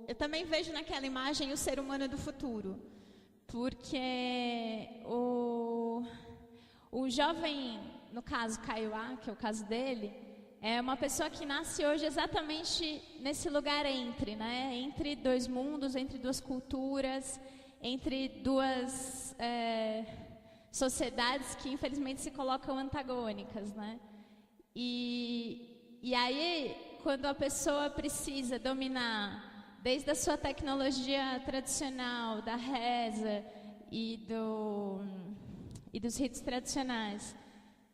Eu também vejo naquela imagem o ser humano do futuro, porque o jovem, no caso Kaiowá, que é o caso dele, é uma pessoa que nasce hoje exatamente nesse lugar entre, né? Entre dois mundos, entre duas culturas, entre duas sociedades que infelizmente se colocam antagônicas, né? E aí, quando a pessoa precisa dominar desde a sua tecnologia tradicional, da reza e dos ritos tradicionais,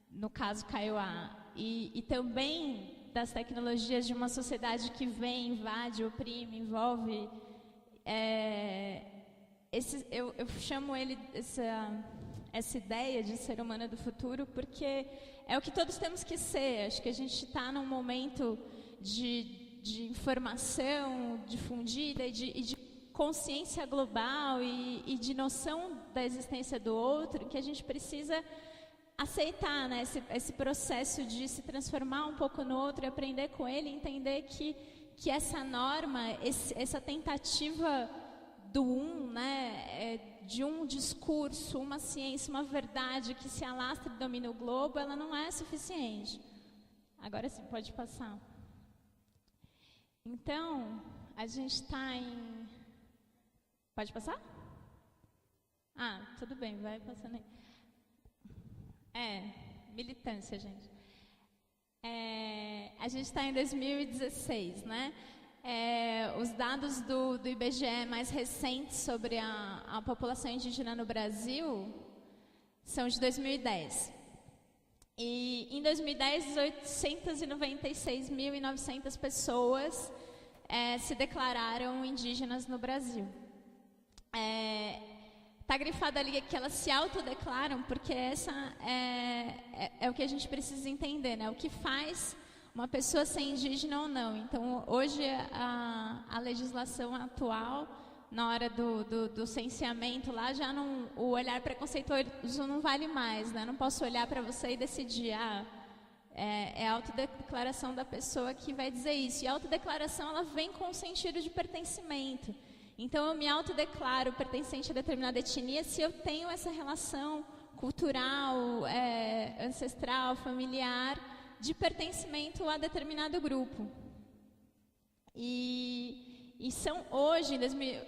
no caso Kaiowá, e também das tecnologias de uma sociedade que vem, invade, oprime, envolve, eu chamo ele essa ideia de ser humano do futuro porque é o que todos temos que ser. Acho que a gente está num momento de informação difundida e de consciência global e de noção da existência do outro, que a gente precisa aceitar, né, esse processo de se transformar um pouco no outro e aprender com ele, entender que essa norma, essa tentativa do né, de um discurso, uma ciência, uma verdade que se alastra e domina o globo, ela não é suficiente. Agora sim, pode passar. Então, a gente está em... Pode passar? Ah, tudo bem, vai passando aí. Militância, gente. A gente está em 2016, né? Os dados do IBGE mais recentes sobre a população indígena no Brasil são de 2010. E em 2010, 896.900 pessoas se declararam indígenas no Brasil. Está grifado ali que elas se autodeclaram, porque essa é o que a gente precisa entender, né? O que faz uma pessoa ser indígena ou não. Então, hoje, a legislação atual, na hora do censeamento, lá já não, o olhar preconceituoso não vale mais, né? Não posso olhar para você e decidir, é a autodeclaração da pessoa que vai dizer isso. E a autodeclaração, ela vem com o sentido de pertencimento. Então, eu me autodeclaro pertencente a determinada etnia se eu tenho essa relação cultural, ancestral, familiar, de pertencimento a determinado grupo. E são hoje,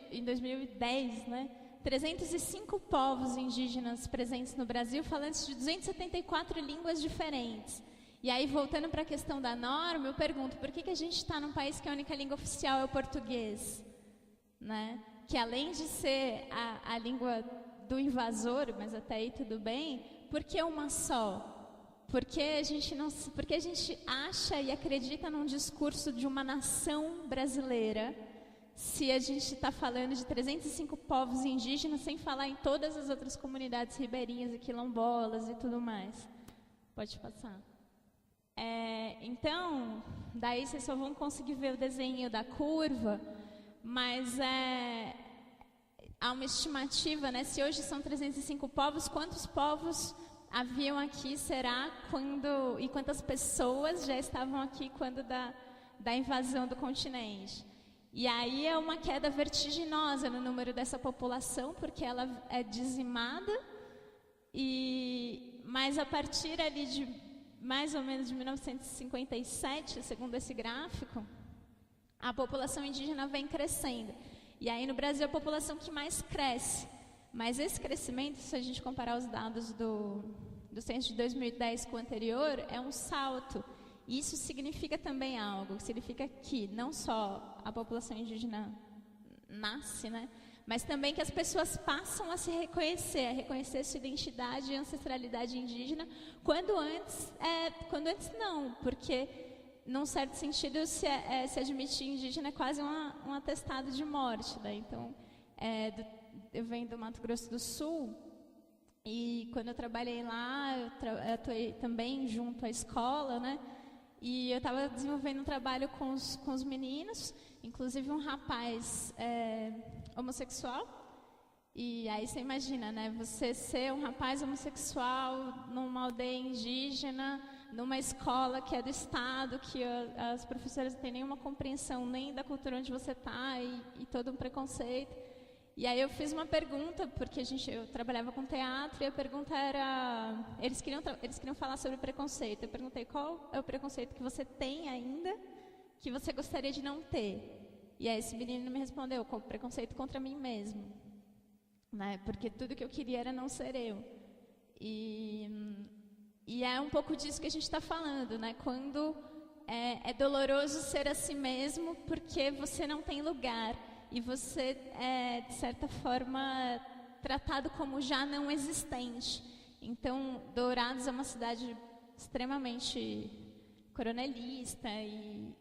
em 2010, né, 305 povos indígenas presentes no Brasil, falantes de 274 línguas diferentes. E aí, voltando para a questão da norma, eu pergunto, por que a gente está num país que a única língua oficial é o português? Né? Que além de ser a língua do invasor, mas até aí tudo bem, por que uma só? Porque a gente acha e acredita num discurso de uma nação brasileira, se a gente está falando de 305 povos indígenas, sem falar em todas as outras comunidades ribeirinhas e quilombolas e tudo mais. Pode passar. Então, daí vocês só vão conseguir ver o desenho da curva, mas há uma estimativa, né? Se hoje são 305 povos, quantos povos haviam aqui, será, e quantas pessoas já estavam aqui quando da invasão do continente? E aí é uma queda vertiginosa no número dessa população, porque ela é dizimada, mas a partir ali de mais ou menos de 1957, segundo esse gráfico, a população indígena vem crescendo. E aí no Brasil a população que mais cresce. Mas esse crescimento, se a gente comparar os dados do censo de 2010 com o anterior, é um salto. E isso significa também algo. Significa que não só a população indígena nasce, né? Mas também que as pessoas passam a se reconhecer, a reconhecer sua identidade e ancestralidade indígena, quando antes não, porque num certo sentido se admitir indígena é quase um atestado de morte, né? Então, eu venho do Mato Grosso do Sul e quando eu trabalhei lá, eu atuei também junto à escola, né? E eu estava desenvolvendo um trabalho com os meninos, inclusive um rapaz homossexual, E aí você imagina, né? Você ser um rapaz homossexual numa aldeia indígena, numa escola que é do estado, que as professoras não têm nenhuma compreensão nem da cultura onde você está e todo um preconceito. E aí eu fiz uma pergunta, porque eu trabalhava com teatro, e a pergunta era... Eles queriam falar sobre preconceito. Eu perguntei qual é o preconceito que você tem ainda, que você gostaria de não ter. E aí esse menino me respondeu, qual o preconceito contra mim mesmo. Né? Porque tudo que eu queria era não ser eu. E é um pouco disso que a gente está falando, né? Quando é doloroso ser a si mesmo, porque você não tem lugar. E você é, de certa forma, tratado como já não existente. Então, Dourados é uma cidade extremamente coronelista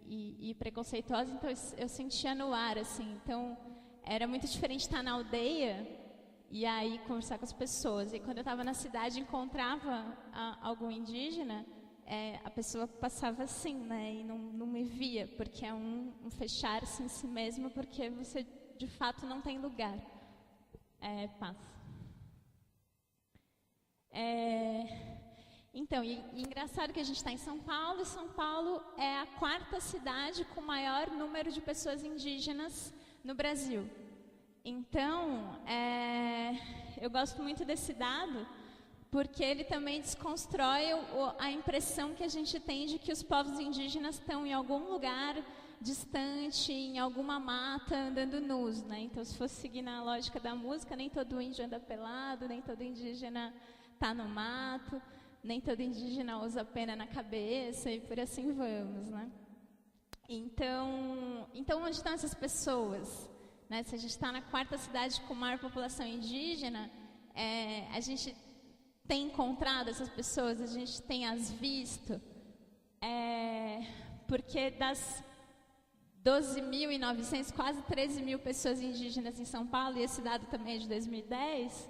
e preconceituosa, então eu sentia no ar, assim. Então, era muito diferente estar na aldeia e aí conversar com as pessoas. E quando eu estava na cidade e encontrava algum indígena, a pessoa passava assim, né, e não me via, porque é um fechar-se em si mesmo, porque você de fato não tem lugar. Passa. Então, e engraçado que a gente está em São Paulo, e São Paulo é a 4ª cidade com maior número de pessoas indígenas no Brasil. Então, eu gosto muito desse dado, porque ele também desconstrói a impressão que a gente tem de que os povos indígenas estão em algum lugar distante, em alguma mata, andando nus, né? Então, se fosse seguir na lógica da música, nem todo índio anda pelado, nem todo indígena está no mato, nem todo indígena usa pena na cabeça e por assim vamos, né? Então onde estão essas pessoas? Né? Se a gente está na 4ª cidade com maior população indígena, a gente tem encontrado essas pessoas, a gente tem as visto, porque das 12.900, quase 13 mil pessoas indígenas em São Paulo, e esse dado também é de 2010,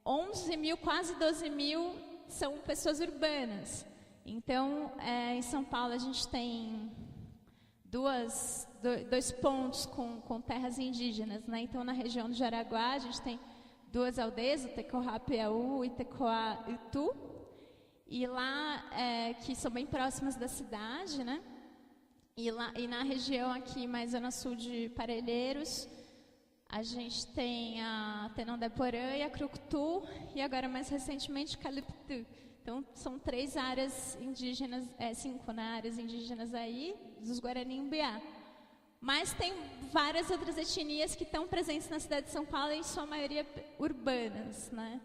11 mil, quase 12 mil são pessoas urbanas. Então, em São Paulo a gente tem dois pontos com terras indígenas, né? Então, na região do Jaraguá, a gente tem 2 aldeias, o Tecoá-Piauí e Tecoá-Itu, e lá, que são bem próximas da cidade, né? E na região aqui, mais zona sul de Parelheiros, a gente tem a Tenondeporã e a Crucutu, e agora, mais recentemente, Caliptu. Então, são 3 áreas indígenas, 5 áreas indígenas aí, dos Guarani-Umbiá. Mas tem várias outras etnias que estão presentes na cidade de São Paulo, em sua maioria urbanas, né?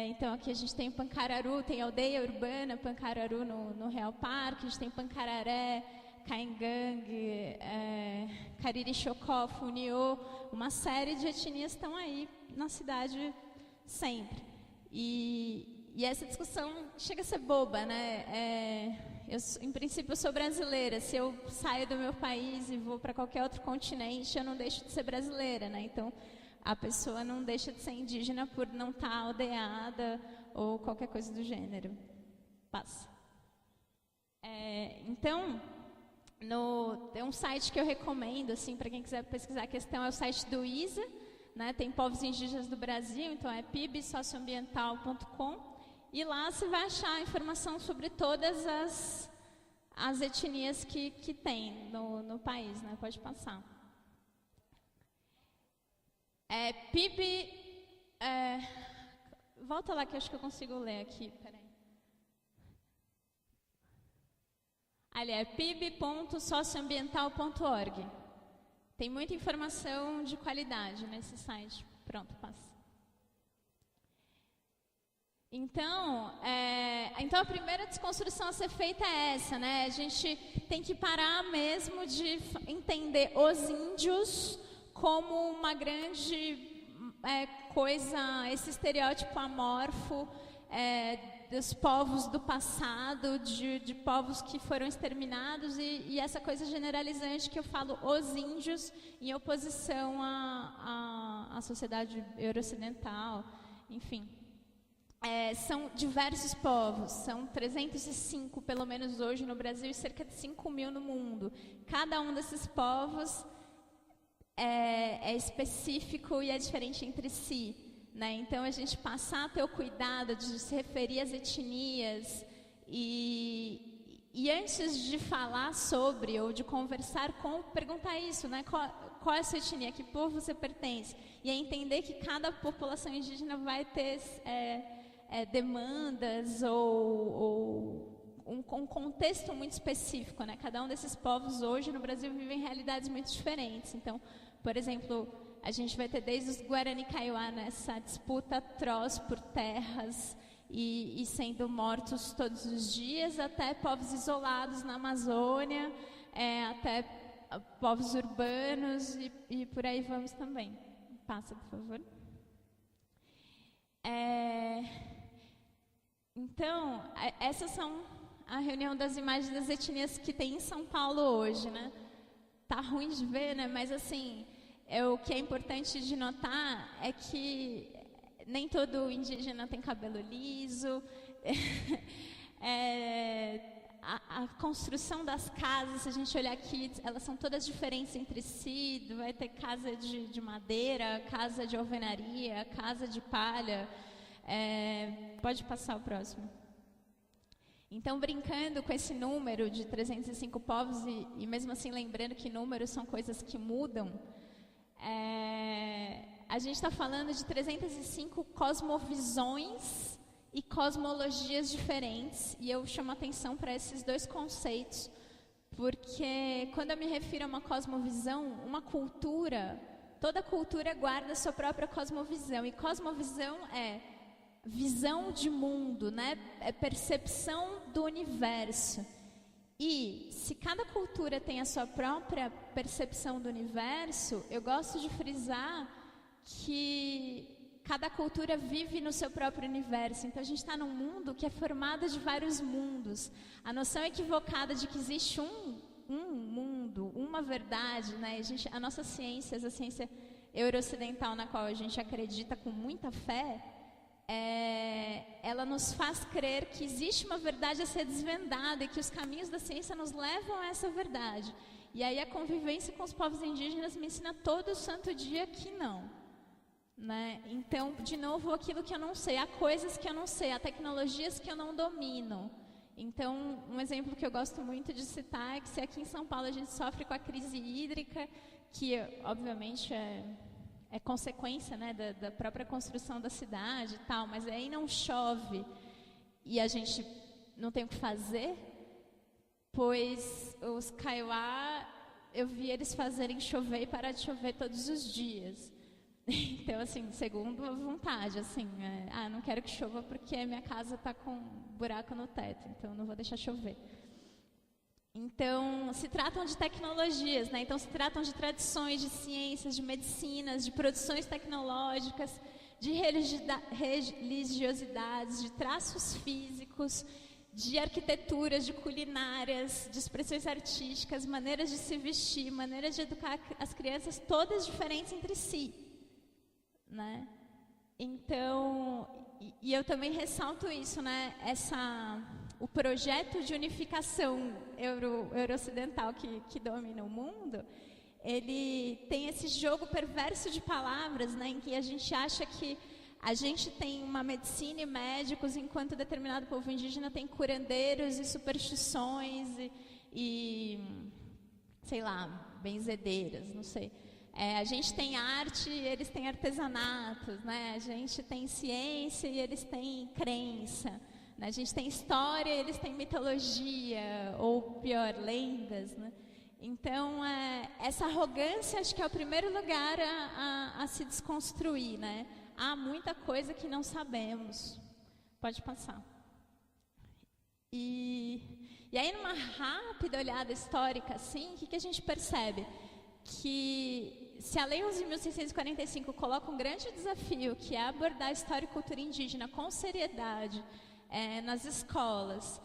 Então, aqui a gente tem Pancararu, tem aldeia urbana, Pancararu no Real Parque, a gente tem Pancararé, Caingangue, Cariri-Chocó, Funiô, uma série de etnias estão aí na cidade sempre. E essa discussão chega a ser boba, né? Em princípio, eu sou brasileira. Se eu saio do meu país e vou para qualquer outro continente, eu não deixo de ser brasileira, né? Então, a pessoa não deixa de ser indígena por não estar aldeada ou qualquer coisa do gênero. Passa. Então, tem um site que eu recomendo, assim, para quem quiser pesquisar a questão, é o site do ISA, né? Tem povos indígenas do Brasil, então é pibsocioambiental.com, e lá você vai achar informação sobre todas as etnias que tem no país, né? Pode passar. PIB... volta lá que eu acho que eu consigo ler aqui, peraí. Ali é pib.socioambiental.org. Tem muita informação de qualidade nesse site. Pronto, passa. Então, a primeira desconstrução a ser feita é essa, né? A gente tem que parar mesmo de entender os índios como uma grande coisa, esse estereótipo amorfo dos povos do passado, de povos que foram exterminados, e essa coisa generalizante que eu falo, os índios, em oposição à sociedade euro-ocidental, enfim. São diversos povos, são 305, pelo menos hoje no Brasil, e cerca de 5 mil no mundo. Cada um desses povos é específico e é diferente entre si, né? Então, a gente passar a ter o cuidado de se referir às etnias e antes de falar sobre ou de conversar com, perguntar isso, né? Qual é a sua etnia? A que povo você pertence? E é entender que cada população indígena vai ter demandas ou um contexto muito específico, né? Cada um desses povos hoje no Brasil vive em realidades muito diferentes. Então, por exemplo, a gente vai ter desde os Guarani Kaiowá nessa disputa atroz por terras e sendo mortos todos os dias, até povos isolados na Amazônia, até povos urbanos e por aí vamos também. Passa, por favor. Então, essas são a reunião das imagens das etnias que tem em São Paulo hoje, né? Tá ruim de ver, né? Mas assim, o que é importante de notar é que nem todo indígena tem cabelo liso. A construção das casas, se a gente olhar aqui, elas são todas diferentes entre si. Vai ter casa de madeira, casa de alvenaria, casa de palha. Pode passar o próximo. Então, brincando com esse número de 305 povos e mesmo assim lembrando que números são coisas que mudam, a gente está falando de 305 cosmovisões e cosmologias diferentes, e eu chamo a atenção para esses dois conceitos, porque quando eu me refiro a uma cosmovisão, uma cultura, toda cultura guarda a sua própria cosmovisão, e cosmovisão é visão de mundo, né? É percepção do universo. E se cada cultura tem a sua própria percepção do universo, eu gosto de frisar que cada cultura vive no seu próprio universo. Então a gente está num mundo que é formado de vários mundos. A noção equivocada de que existe um mundo, uma verdade, né? A nossa ciência, a ciência euro-ocidental na qual a gente acredita com muita fé, ela nos faz crer que existe uma verdade a ser desvendada e que os caminhos da ciência nos levam a essa verdade. E aí a convivência com os povos indígenas me ensina todo santo dia que não, né? Então, de novo, aquilo que eu não sei, há coisas que eu não sei, há tecnologias que eu não domino. Então, um exemplo que eu gosto muito de citar é que se aqui em São Paulo a gente sofre com a crise hídrica, que obviamente é consequência, né, da própria construção da cidade e tal, mas aí não chove e a gente não tem o que fazer, pois os Kaiowá, eu vi eles fazerem chover e parar de chover todos os dias. Então, assim, segundo a vontade, assim, não quero que chova porque minha casa está com buraco no teto, então não vou deixar chover. Então, se tratam de tecnologias, né? Então, se tratam de tradições, de ciências, de medicinas, de produções tecnológicas, de religiosidades, de traços físicos, de arquiteturas, de culinárias, de expressões artísticas, maneiras de se vestir, maneiras de educar as crianças, todas diferentes entre si, né? Então, e eu também ressalto isso, né? O projeto de unificação euro-ocidental que domina o mundo, ele tem esse jogo perverso de palavras, né, em que a gente acha que a gente tem uma medicina e médicos, enquanto determinado povo indígena tem curandeiros e superstições e sei lá, benzedeiras, não sei. A gente tem arte e eles têm artesanatos, né? A gente tem ciência e eles têm crença. A gente tem história, eles têm mitologia, ou pior, lendas, né? Então, essa arrogância acho que é o primeiro lugar a se desconstruir, né? Há muita coisa que não sabemos. Pode passar. E aí, numa rápida olhada histórica, assim, o que a gente percebe? Que se a Lei 11.645 coloca um grande desafio, que é abordar a história e cultura indígena com seriedade, nas escolas,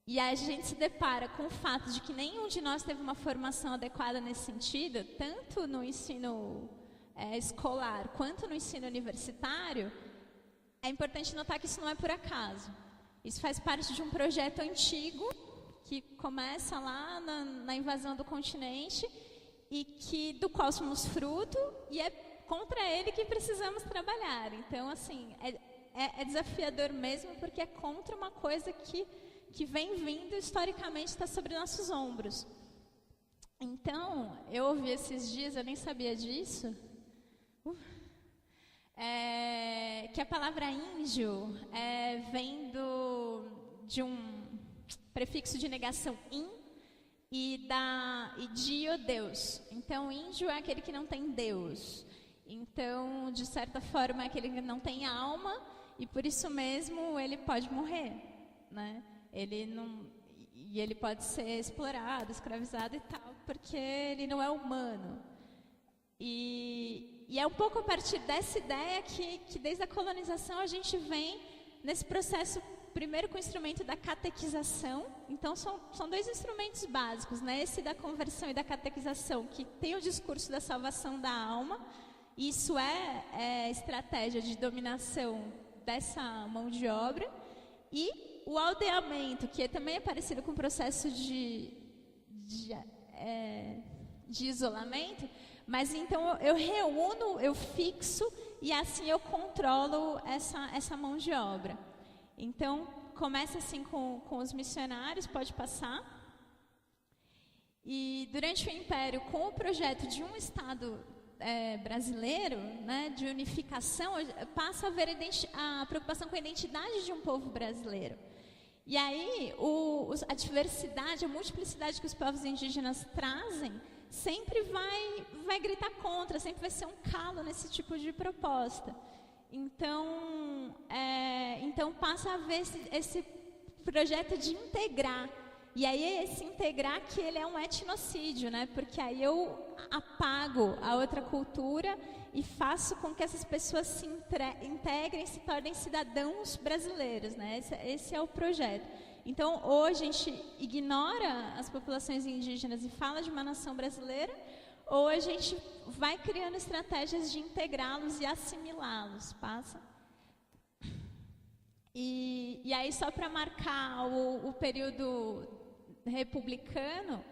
e a gente se depara com o fato de que nenhum de nós teve uma formação adequada nesse sentido, tanto no ensino escolar quanto no ensino universitário, é importante notar que isso não é por acaso. Isso faz parte de um projeto antigo que começa lá na invasão do continente e que do qual somos fruto, e é contra ele que precisamos trabalhar. Então, assim, é desafiador mesmo, porque é contra uma coisa que vem vindo historicamente, está sobre nossos ombros. Então, eu ouvi esses dias, eu nem sabia disso, que a palavra índio vem de um prefixo de negação in e dio, Deus. Então, índio é aquele que não tem Deus. Então, de certa forma, é aquele que não tem alma e por isso mesmo ele pode morrer, né? Ele pode ser explorado, escravizado e tal, porque ele não é humano. E é um pouco a partir dessa ideia que desde a colonização a gente vem nesse processo, primeiro com o instrumento da catequização. Então são dois instrumentos básicos, né? Esse da conversão e da catequização, que tem o discurso da salvação da alma. Isso é estratégia de dominação dessa mão de obra. E o aldeamento, que também é parecido com o processo de isolamento, mas então eu reúno, eu fixo e assim eu controlo essa mão de obra. Então, começa assim com os missionários, pode passar. E durante o Império, com o projeto de um Estado brasileiro, né, de unificação, passa a haver a preocupação com a identidade de um povo brasileiro. E aí, a diversidade, a multiplicidade que os povos indígenas trazem, sempre vai gritar contra, sempre vai ser um calo nesse tipo de proposta. Então passa a haver esse projeto de integrar. E aí, esse integrar que ele é um etnocídio, né? Porque aí eu apago a outra cultura e faço com que essas pessoas se integrem, se tornem cidadãos brasileiros, né? Esse é o projeto. Então, hoje a gente ignora as populações indígenas e fala de uma nação brasileira, ou a gente vai criando estratégias de integrá-los e assimilá-los, passa? E aí, só para marcar o período republicano,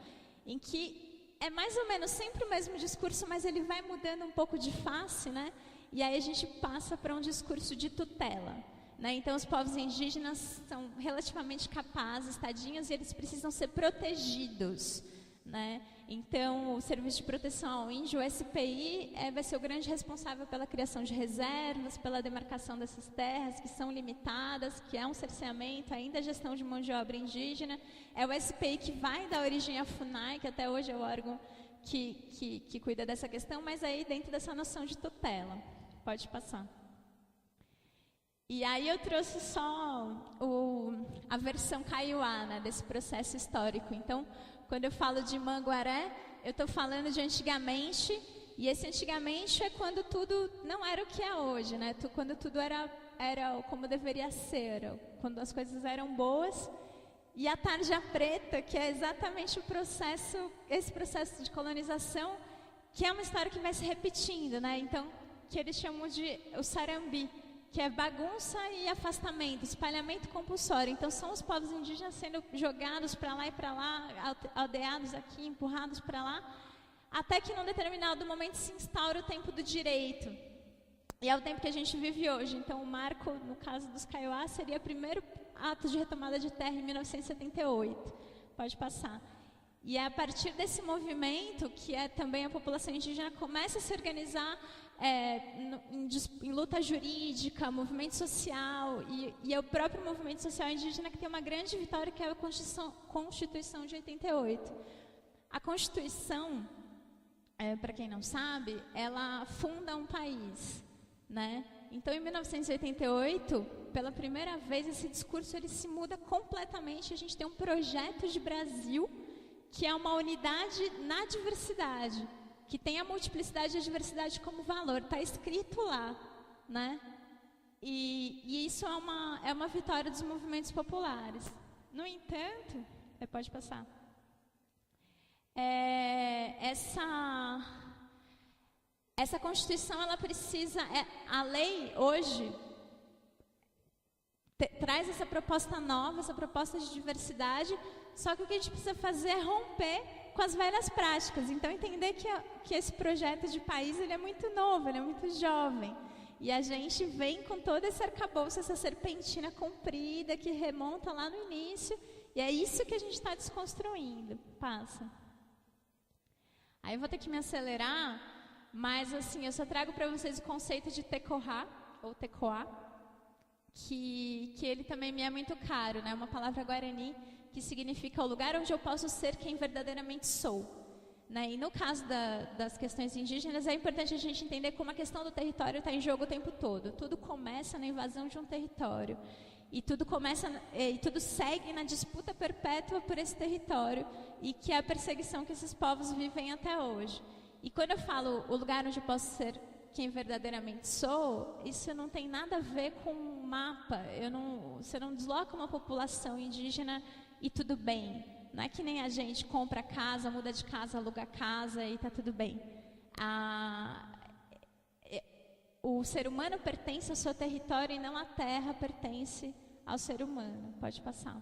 em que é mais ou menos sempre o mesmo discurso, mas ele vai mudando um pouco de face, né? E aí a gente passa para um discurso de tutela, né? Então, os povos indígenas são relativamente capazes, tadinhos, e eles precisam ser protegidos, né? Então, o Serviço de Proteção ao Índio, o SPI, vai ser o grande responsável pela criação de reservas, pela demarcação dessas terras que são limitadas, que é um cerceamento, ainda a gestão de mão de obra indígena. É o SPI que vai dar origem à FUNAI, que até hoje é o órgão que cuida dessa questão, mas aí dentro dessa noção de tutela. Pode passar. E aí eu trouxe só a versão kaiowá, né, desse processo histórico. Então, quando eu falo de Manguaré, eu estou falando de antigamente, e esse antigamente é quando tudo não era o que é hoje, né? Quando tudo era como deveria ser, quando as coisas eram boas. E a tarja preta, que é exatamente esse processo de colonização, que é uma história que vai se repetindo, né? Então, que eles chamam de o sarambi, que é bagunça e afastamento, espalhamento compulsório. Então, são os povos indígenas sendo jogados para lá e para lá, aldeados aqui, empurrados para lá, até que num determinado momento se instaura o tempo do direito. E é o tempo que a gente vive hoje. Então, o marco, no caso dos kaiowás, seria o primeiro ato de retomada de terra em 1978. Pode passar. E é a partir desse movimento que também a população indígena começa a se organizar em luta jurídica, movimento social, e é o próprio movimento social indígena que tem uma grande vitória, que é a Constituição de 88. A Constituição, para quem não sabe, ela funda um país, né? Então, em 1988, pela primeira vez, esse discurso ele se muda completamente. A gente tem um projeto de Brasil que é uma unidade na diversidade, que tem a multiplicidade e a diversidade como valor. Está escrito lá, né? E isso é uma vitória dos movimentos populares. No entanto, pode passar. Essa Constituição, ela precisa, a lei hoje traz essa proposta nova, essa proposta de diversidade, só que o que a gente precisa fazer é romper com as velhas práticas. Então, entender que esse projeto de país ele é muito novo, ele é muito jovem. E a gente vem com todo esse arcabouço, essa serpentina comprida que remonta lá no início. E é isso que a gente está desconstruindo. Passa. Aí eu vou ter que me acelerar, mas assim, eu só trago para vocês o conceito de Tecoá, ou Tecoá, que ele também me é muito caro, né? Uma palavra guarani que significa o lugar onde eu posso ser quem verdadeiramente sou. Né? E no caso das questões indígenas, é importante a gente entender como a questão do território está em jogo o tempo todo. Tudo começa na invasão de um território. E tudo segue na disputa perpétua por esse território e que é a perseguição que esses povos vivem até hoje. E quando eu falo o lugar onde eu posso ser quem verdadeiramente sou, isso não tem nada a ver com um mapa. Você não desloca uma população indígena e tudo bem. Não é que nem a gente compra casa, muda de casa, aluga casa e está tudo bem. O ser humano pertence ao seu território e não a terra pertence ao ser humano. Pode passar.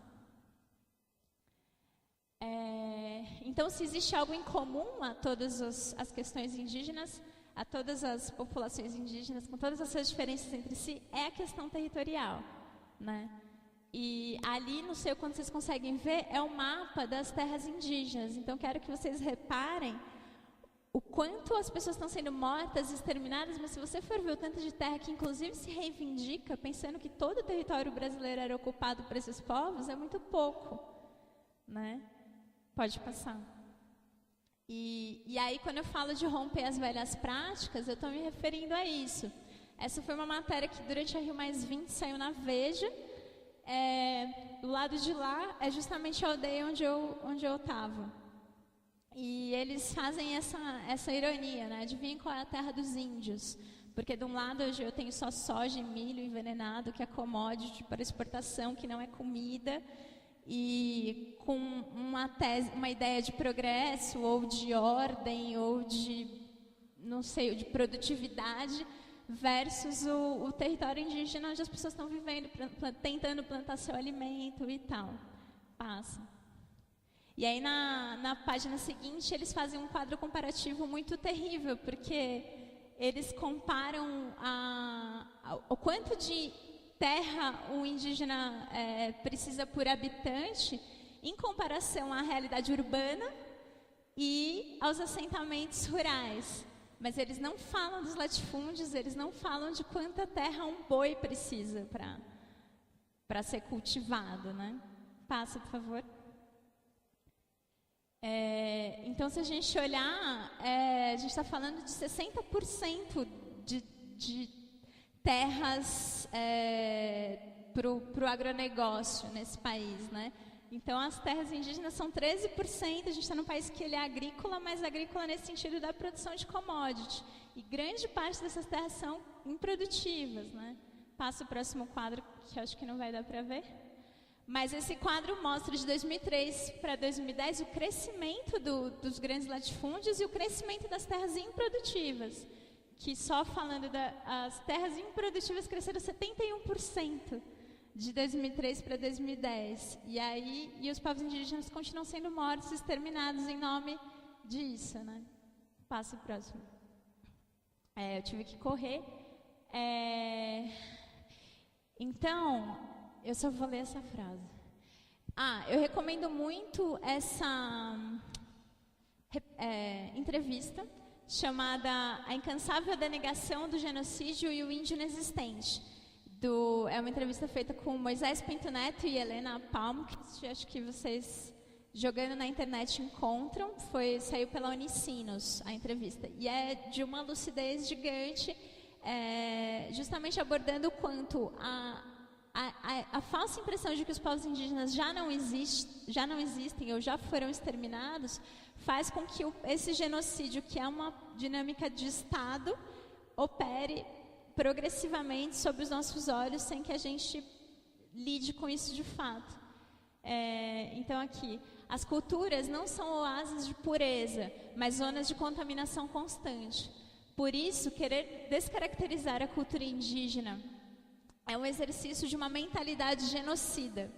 Então, se existe algo em comum a todas as questões indígenas, a todas as populações indígenas, com todas essas diferenças entre si, é a questão territorial, né? E ali no seu, quando vocês conseguem ver, é o mapa das terras indígenas. Então, quero que vocês reparem o quanto as pessoas estão sendo mortas, exterminadas, mas se você for ver o tanto de terra que inclusive se reivindica, pensando que todo o território brasileiro era ocupado por esses povos, é muito pouco, né? Pode passar. E aí, quando eu falo de romper as velhas práticas, eu estou me referindo a isso. Essa foi uma matéria que durante a Rio+20 saiu na Veja. Do lado de lá é justamente a aldeia onde eu estava. E eles fazem essa ironia, né? Adivinhem qual é a terra dos índios? Porque de um lado hoje eu tenho só soja e milho envenenado, que é commodity para exportação, que não é comida, e com uma ideia de progresso, ou de ordem, ou de, não sei, de produtividade, versus o território indígena onde as pessoas estão vivendo, tentando plantar seu alimento e tal. Passa. E aí na página seguinte eles fazem um quadro comparativo muito terrível, porque eles comparam o quanto de terra o indígena precisa por habitante em comparação à realidade urbana e aos assentamentos rurais. Mas eles não falam dos latifúndios, eles não falam de quanta terra um boi precisa para ser cultivado, né? Passa, por favor. Então, se a gente olhar, a gente está falando de 60% de terras para o agronegócio nesse país, né? Então, as terras indígenas são 13%, a gente está num país que ele é agrícola, mas agrícola nesse sentido da produção de commodity. E grande parte dessas terras são improdutivas, né? Passa o próximo quadro, que eu acho que não vai dar para ver. Mas esse quadro mostra de 2003 para 2010 o crescimento dos grandes latifúndios e o crescimento das terras improdutivas. Que só falando as terras improdutivas cresceram 71%. De 2003 para 2010. E os povos indígenas continuam sendo mortos, exterminados em nome disso, né? Passa o próximo. Eu tive que correr. Então, eu só vou ler essa frase. Eu recomendo muito essa entrevista chamada A Incansável Denegação do Genocídio e o Índio Inexistente. É uma entrevista feita com Moisés Pinto Neto e Helena Palmquist, acho que vocês jogando na internet encontram, saiu pela Unicinos a entrevista, e é de uma lucidez gigante, justamente abordando o quanto a falsa impressão de que os povos indígenas já não existem ou já foram exterminados, faz com que esse genocídio, que é uma dinâmica de Estado, opere progressivamente sob os nossos olhos, sem que a gente lide com isso de fato. Então aqui, as culturas não são oásis de pureza, mas zonas de contaminação constante. Por isso, querer descaracterizar a cultura indígena é um exercício de uma mentalidade genocida.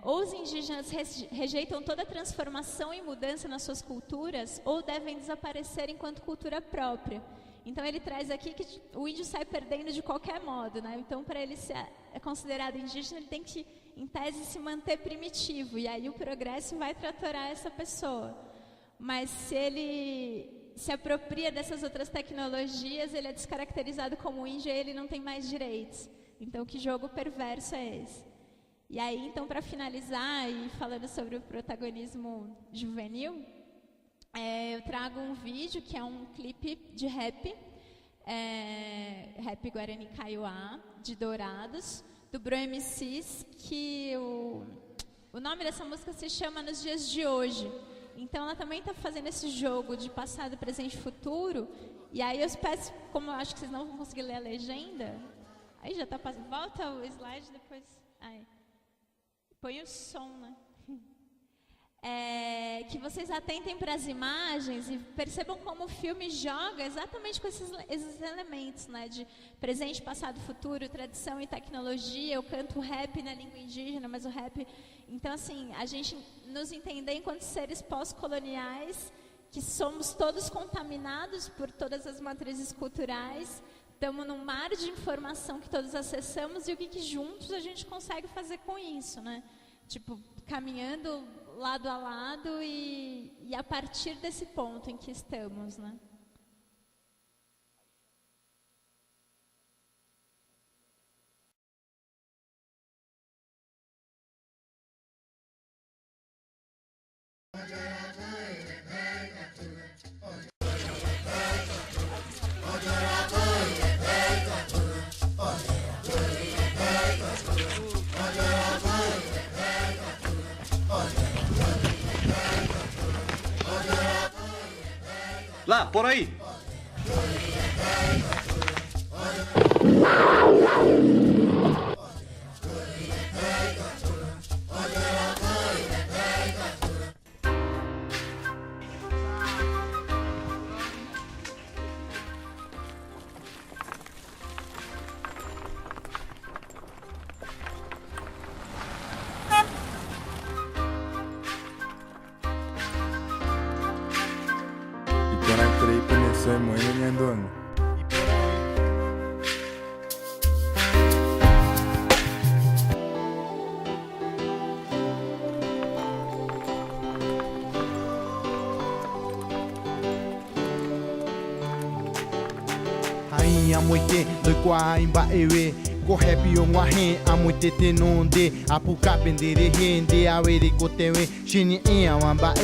ou os indígenas rejeitam toda transformação e mudança nas suas culturas, ou devem desaparecer enquanto cultura própria. Então ele traz aqui que o índio sai perdendo de qualquer modo, né? Então para ele ser considerado indígena, ele tem que, em tese, se manter primitivo, e aí o progresso vai tratorar essa pessoa. Mas se ele se apropria dessas outras tecnologias, ele é descaracterizado como índio e ele não tem mais direitos. Então que jogo perverso é esse? E aí, então, para finalizar, e falando sobre o protagonismo juvenil, eu trago um vídeo que é um clipe de rap, rap Guarani Kaiowá, de Dourados, do Bro MCs, que o nome dessa música se chama Nos Dias de Hoje. Então, ela também está fazendo esse jogo de passado, presente e futuro. E aí, eu peço, como eu acho que vocês não vão conseguir ler a legenda, aí já está passando. Volta o slide depois. Aí. Põe o som, né? Que vocês atentem para as imagens e percebam como o filme joga exatamente com esses elementos, né? De presente, passado, futuro, tradição e tecnologia. Eu canto rap na língua indígena, mas o rap... Então, assim, a gente nos entender enquanto seres pós-coloniais, que somos todos contaminados por todas as matrizes culturais, estamos num mar de informação que todos acessamos, e o que juntos a gente consegue fazer com isso, né? Tipo, caminhando lado a lado e a partir desse ponto em que estamos, né? Lá, por aí. Amoite doi kwa imba ewe ko happy on wa hen amoite te nonde apuka pendere hende awere ko tewe shini wamba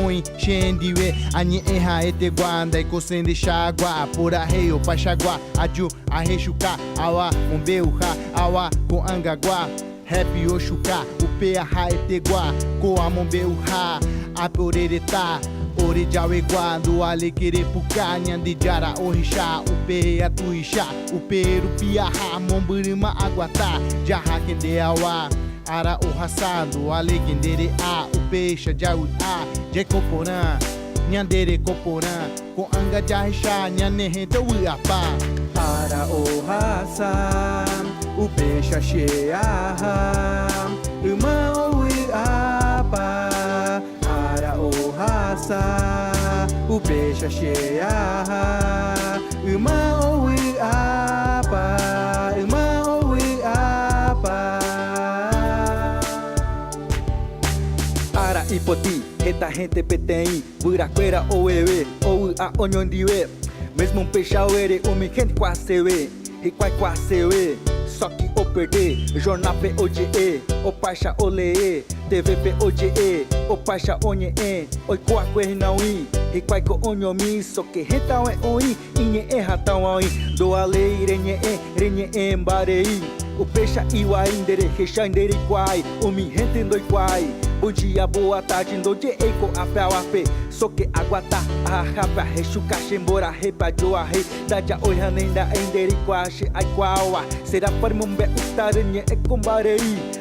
oi shendiwe ani ha ete guanda ko sende chagua pura reio pachagua aju arrechuca awa umbeuha awa ko angagua happy oshuka upea ha ete gua ko amombeuha aporereta ore jawe quando alegre puka nyandi jara orisha upe atuisha upe rupiaha momburima aguata jaha kende awa ara ohasando alegendere a upeixa jau a jecoporã nyandere coporã ko anga jahisha nyanehe do apa ara ohasa upeixa cheia uma oi apa o peixe cheia, uma oi apa, uma oi apa. Ara ipoti, reta rente petei, buraqueira ou ewe, ou a onhondiwe, mesmo peixe auere, o me quente quasewe, e quasewe. Só que o perder, jornal PODE, o paixa ole, TV PODE, o paixa onye, oi coaque não i, e quai co onyomi, só que reta é oi, inhe ratão oi, do ale renhe embarei, o peixa iwaindere, rechaindere quai, o mi rente doi quai. Bom dia, boa tarde, noite, eco, ape, ape. Só que aguata, a rapa, rechuca, chembora, repa, joa, rei. Daja, oi, hanenda, enderi, quache, ai, quaua. Será para mumbe, utarenye, e combarei,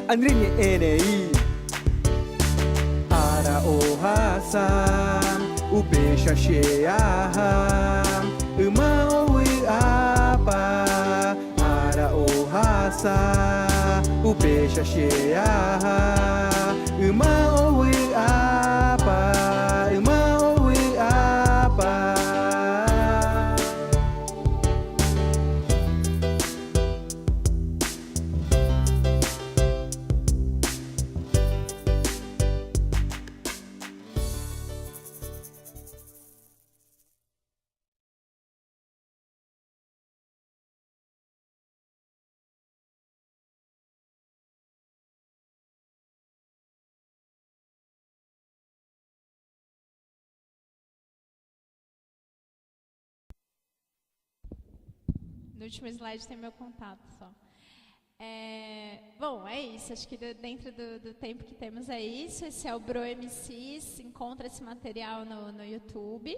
andrinhe, enei. Ara, o raça, o peixe cheia, uma oi, apa. Ara, o raça, อุเบชเชียอุมาโอวิอาปาอุมาโอวิอาปาNo último slide tem meu contato só. Bom, é isso. Acho que dentro do tempo que temos é isso. Esse é o Bro MCs. Encontra esse material no YouTube.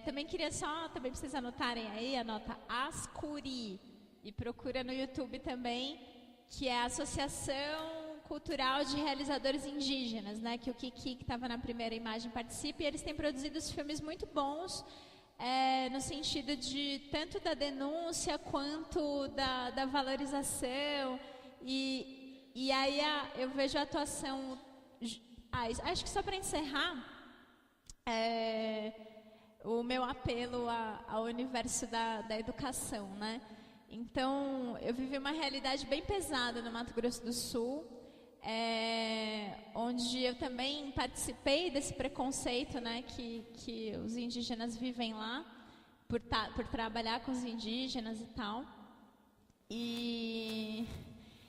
Também queria também pra vocês anotarem aí, anota Ascuri. E procura no YouTube também, que é a Associação Cultural de Realizadores Indígenas, né? Que o Kiki, que estava na primeira imagem, participa. E eles têm produzido filmes muito bons. No sentido de tanto da denúncia quanto da valorização e aí eu vejo a atuação acho que só para encerrar o meu apelo ao universo da educação, né? Então eu vivi uma realidade bem pesada no Mato Grosso do Sul, onde eu também participei desse preconceito, né, que os indígenas vivem lá, por trabalhar com os indígenas e tal. E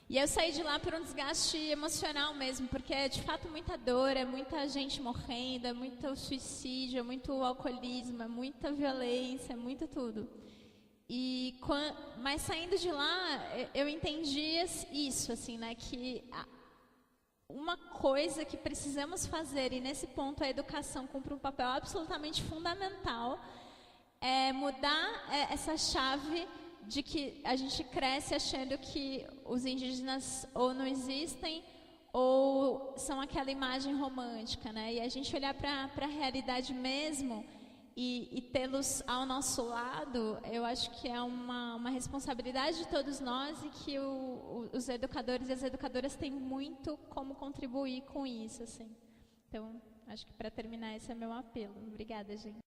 eu saí de lá por um desgaste emocional mesmo, porque é de fato muita dor, é muita gente morrendo, é muito suicídio, é muito alcoolismo, é muita violência, é muito tudo. Mas saindo de lá, eu entendi isso, assim, né, que uma coisa que precisamos fazer, e nesse ponto a educação cumpre um papel absolutamente fundamental, é mudar essa chave de que a gente cresce achando que os indígenas ou não existem ou são aquela imagem romântica, né? E a gente olhar para a realidade mesmo e tê-los ao nosso lado, eu acho que é uma responsabilidade de todos nós e que os educadores e as educadoras têm muito como contribuir com isso, assim. Então, acho que para terminar esse é meu apelo. Obrigada, gente.